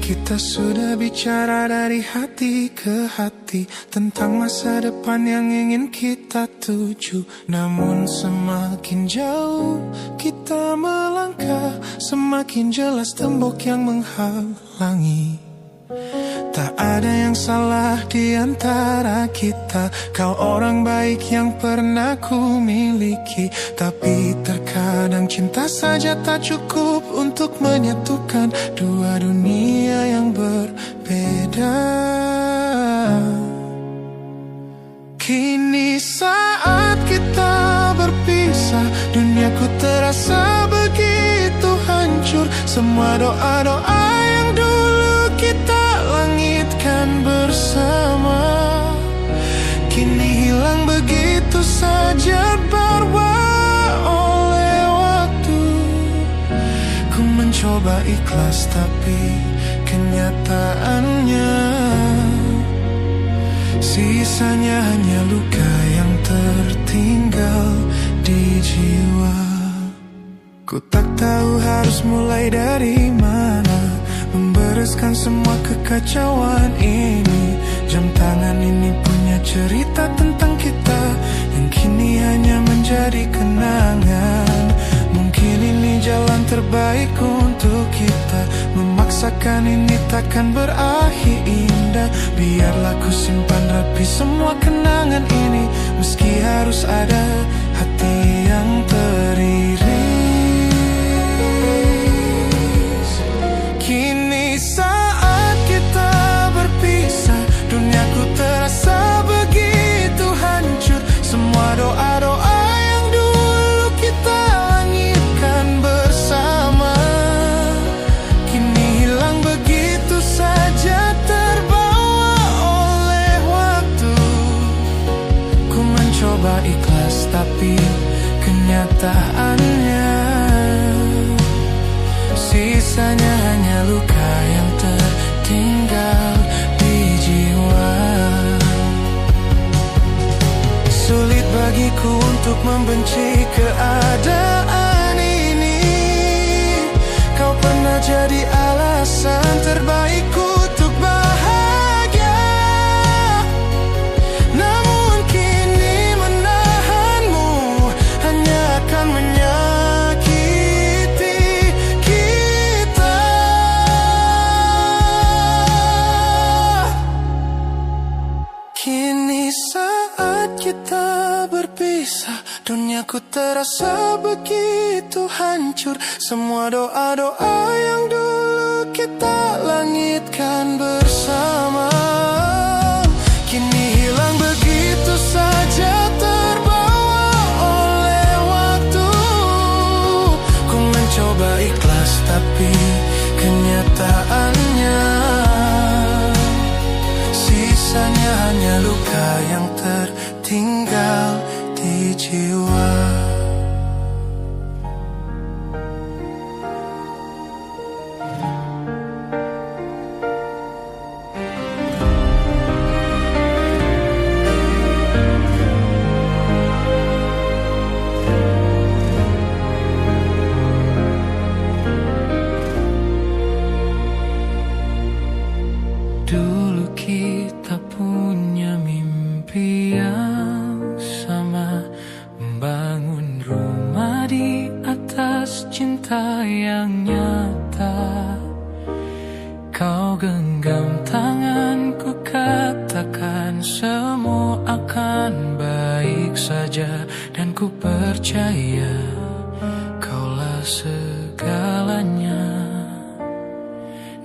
Kita sudah bicara dari hati ke hati tentang masa depan yang ingin kita tuju. Namun semakin jauh kita melangkah, semakin jelas tembok yang menghalangi. Tak ada yang salah di antara kita. Kau orang baik yang pernah ku miliki, tapi terkadang cinta saja tak cukup untuk menyatukan dua dunia yang berbeda. Kini saat kita berpisah, duniaku terasa begitu hancur. Semua doa-doa yang dulu kita langitkan bersama kini hilang begitu saja, terbawa oleh waktu. Ku mencoba ikhlas tapi kenyataannya sisanya hanya luka yang tertinggal di jiwa. Ku tak tahu harus mulai dari mana membereskan semua kekacauan ini. Jam tangan ini punya cerita tentang kita yang kini hanya menjadi kenangan. Mungkin ini jalan terbaik untuk kita. Memaksakan ini takkan berakhir indah. Biarlah ku simpan rapi semua kenangan ini, meski harus ada hati yang teriris. Kini saat kita berpisah, duniaku terasa begitu hancur. Semua doa-doa yang dulu kita langitkan bersama kini hilang begitu saja, terbawa oleh waktu. Ku mencoba ikhlas tapi kenyataannya sisanya hanya luka yang tertinggal di jiwa. Sulit bagiku untuk membenci keadaan ini. Kau pernah jadi alasan terbaikku untuk bahagia. Namun kini menahanmu hanya akan menyakiti kita. Kini saat kita berpisah, duniaku terasa begitu hancur. Semua doa-doa yang dulu kita langitkan bersama kini hilang begitu saja, terbawa oleh waktu. Ku mencoba ikhlas tapi kenyataannya sisanya hanya luka yang tertinggal di jiwa. Dulu kita punya mimpi yang sama, membangun rumah di atas cinta yang nyata. Kau genggam tanganku, katakan semua akan baik saja. Dan ku percaya kaulah segalanya.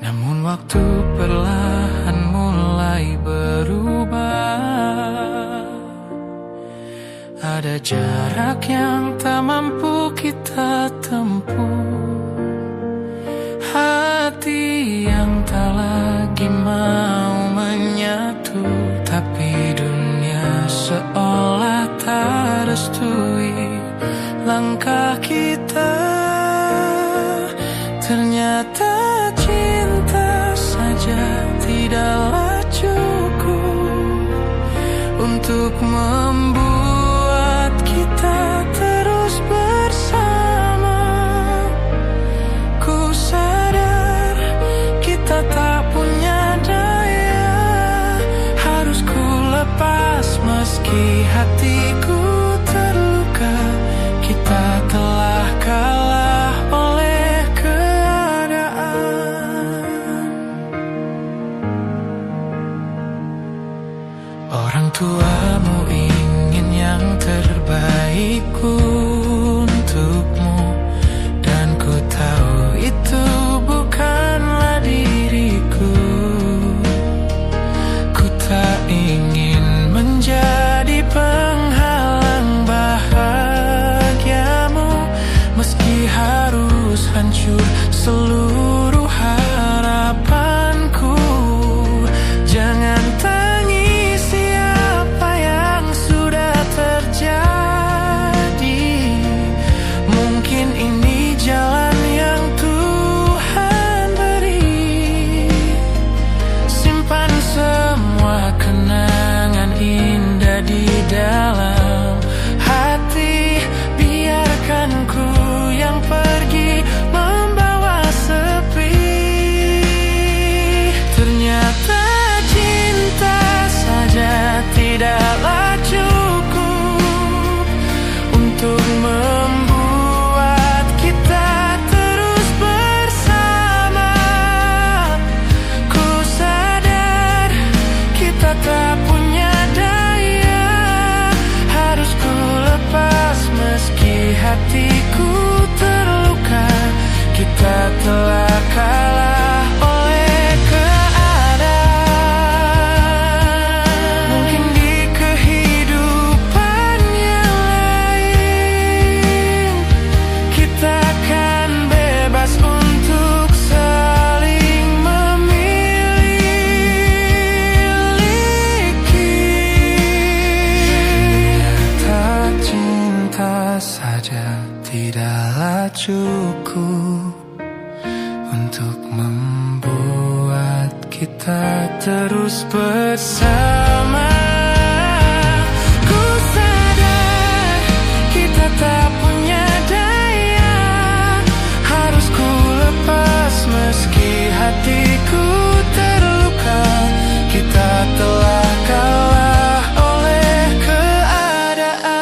Namun waktu perlahan mulai berubah. Ada jarak yang tak mampu kita tempuh. Hati yang tak lagi mau menyatu, tapi dunia seolah tak restui langkah kita. Ternyata cinta saja tidaklah cukup untuk membuat kita terus bersama. Ku sadar kita tak meski hatiku terluka. Kita telah kalah oleh keadaan. Orang tuamu ingin yang terbaik untukmu, dan ku tahu itu bukanlah diriku. Ku tak ingin menjadi penghalang bahagiamu, meski harus hancur seluruh harapanku. Jangan tangisi apa yang sudah terjadi. Mungkin ini jalan yang Tuhan beri. Simpan semua kenangan indah di dalam hati. Biarkan ku yang pergi membawa sepi. Ternyata cinta saja tidaklah cukup untuk membuat kita terus bersama. Ku sadar kita tak punya daya, harus ku lepas meski hatiku terluka. Kita telah kalah oleh keadaan. Mungkin di kehidupan yang lain kita akan bebas untuk saling memiliki. Ternyata cinta saja tidaklah cukup untuk membuat kita terus bersama. Ku sadar kita tak punya daya, harus ku lepas meski hatiku terluka. Kita telah kalah oleh keadaan.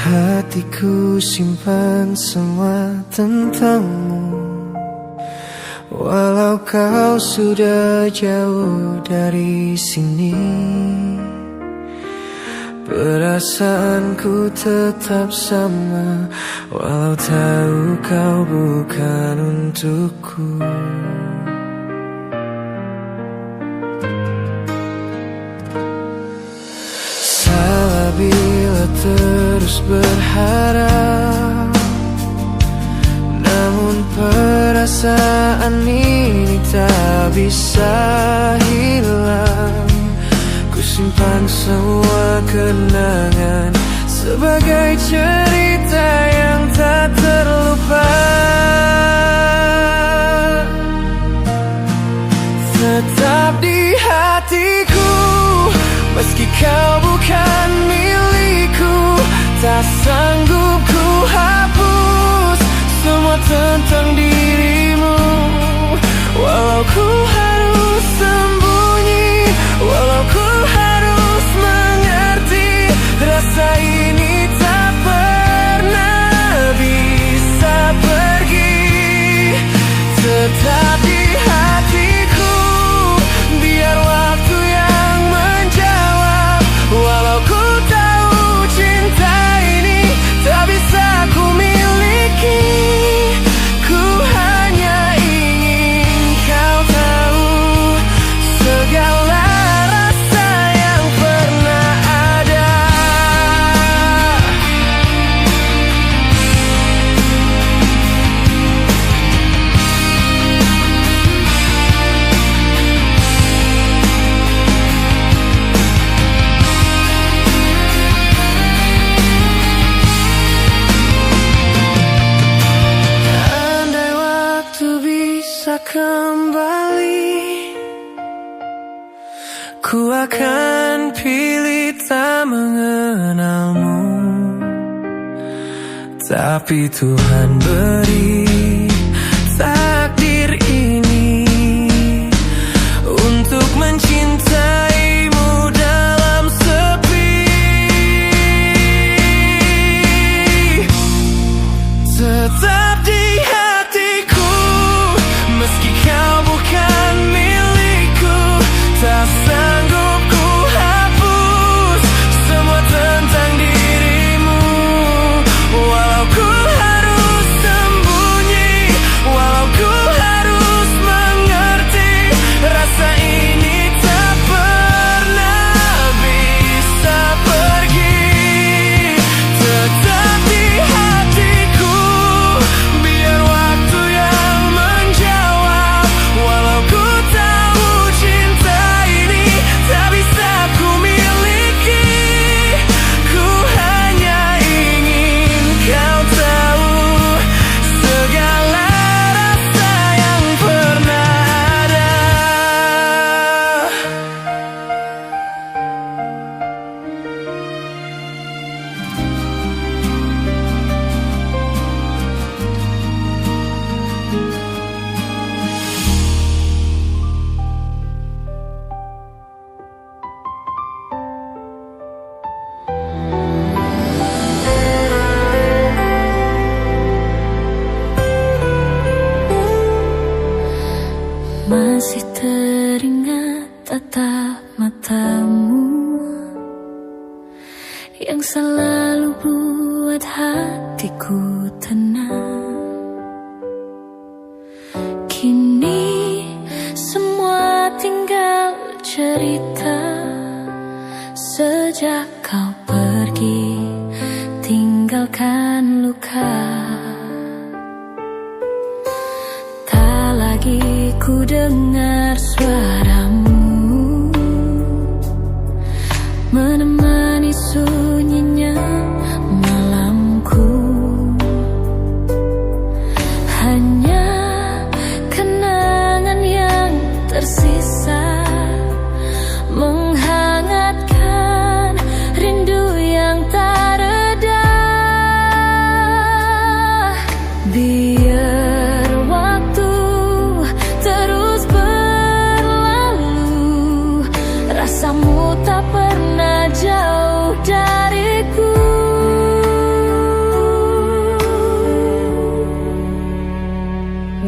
Hatiku simpan semua tentangmu, walau kau sudah jauh dari sini. Perasaanku tetap sama, walau tahu kau bukan untukku. Salah bila terus berharap, namun perasaan ini tak bisa hilang. Ku simpan semua kenangan sebagai cerita yang tak terlupa. Tetap di hatiku, meski kau bukan milikku. Tak sanggup ku hapus semua tentang dirimu. Walau ku harus sembunyi, walau ku harus mengerti, rasa ini tak pernah bisa pergi. Tetap di hatiku, biar waktu yang menjawab. Walau ku tahu cinta ini tak bisa ku miliki, ku hanya ingin kau tahu. akan pilih tak mengenalmu, tapi Tuhan beri takdir ini untuk mencintaimu dalam sepi. Tetap di hatiku, meski kau bukan milikku. Tak sanggup ku hapus semua tentang dirimu. Walau ku harus sembunyi, walau ku harus mengerti, rasa ini tak pernah bisa pergi. Tetap di hatiku, biar waktu yang menjawab. Walau ku tahu cinta ini tak bisa ku miliki, ku hanya ingin kau tahu segala rasa yang pernah ada. Masih teringat tatap matamu yang selalu buat hatiku tenang. Kini semua tinggal cerita. Sejak kau pergi, tinggalkan luka. Tak lagi ku dengar suaramu menemani sunyinya malamku. Hanya kenangan yang tersisa menghangatkan rindu yang tak reda. Biar waktu terus berlalu, rasamu tak pernah jauh dariku.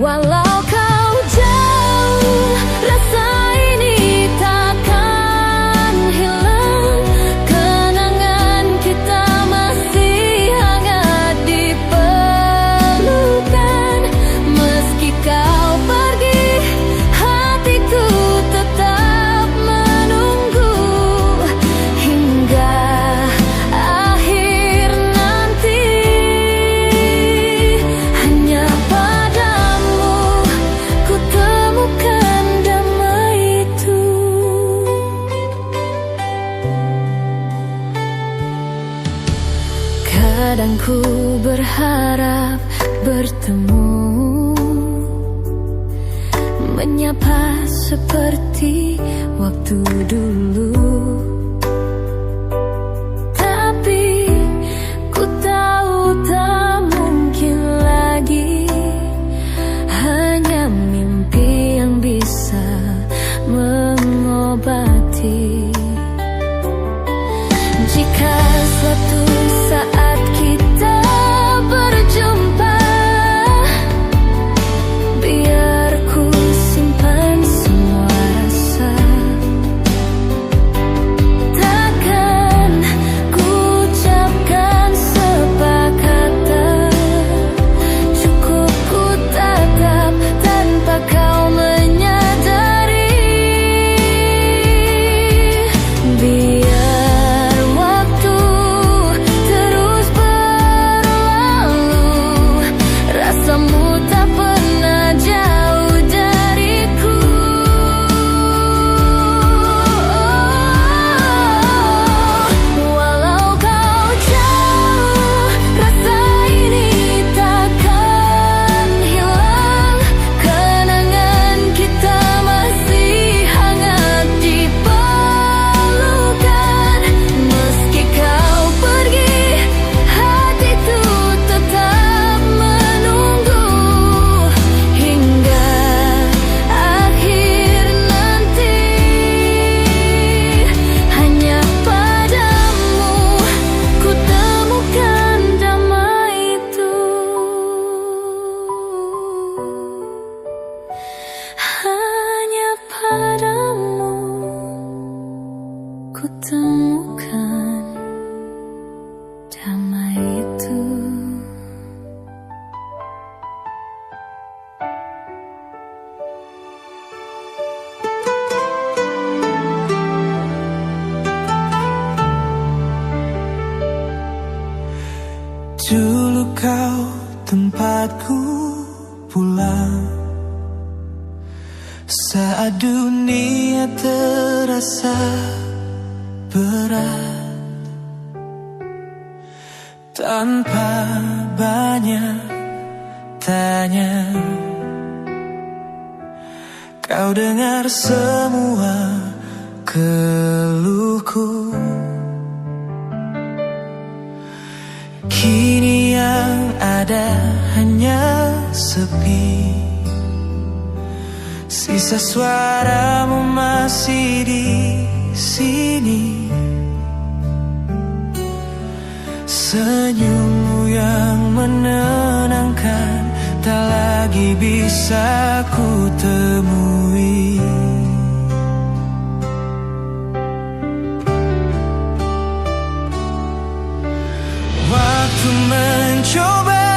Walau kau jauh, rasa ini takkan hilang. Kenangan kita masih hangat di pelukan. Meski kau pergi, hatiku tetap menunggu hingga akhir nanti. Hanya padamu ku temukan damai itu. Kadang ku berharap bertemu, menyapa seperti waktu dulu. Tapi ku tahu tak mungkin lagi, hanya mimpi yang bisa mengobati. Jika suatu saat kita berjumpa, biar ku simpan semua rasa. damai itu. Dulu kau tempatku pulang saat dunia terasa berat. Tanpa banyak tanya, kau dengar semua keluhku. Kini yang ada hanya sepi, sisa suaramu masih di sini. Senyummu yang menenangkan tak lagi bisa ku temui. Waktu mencoba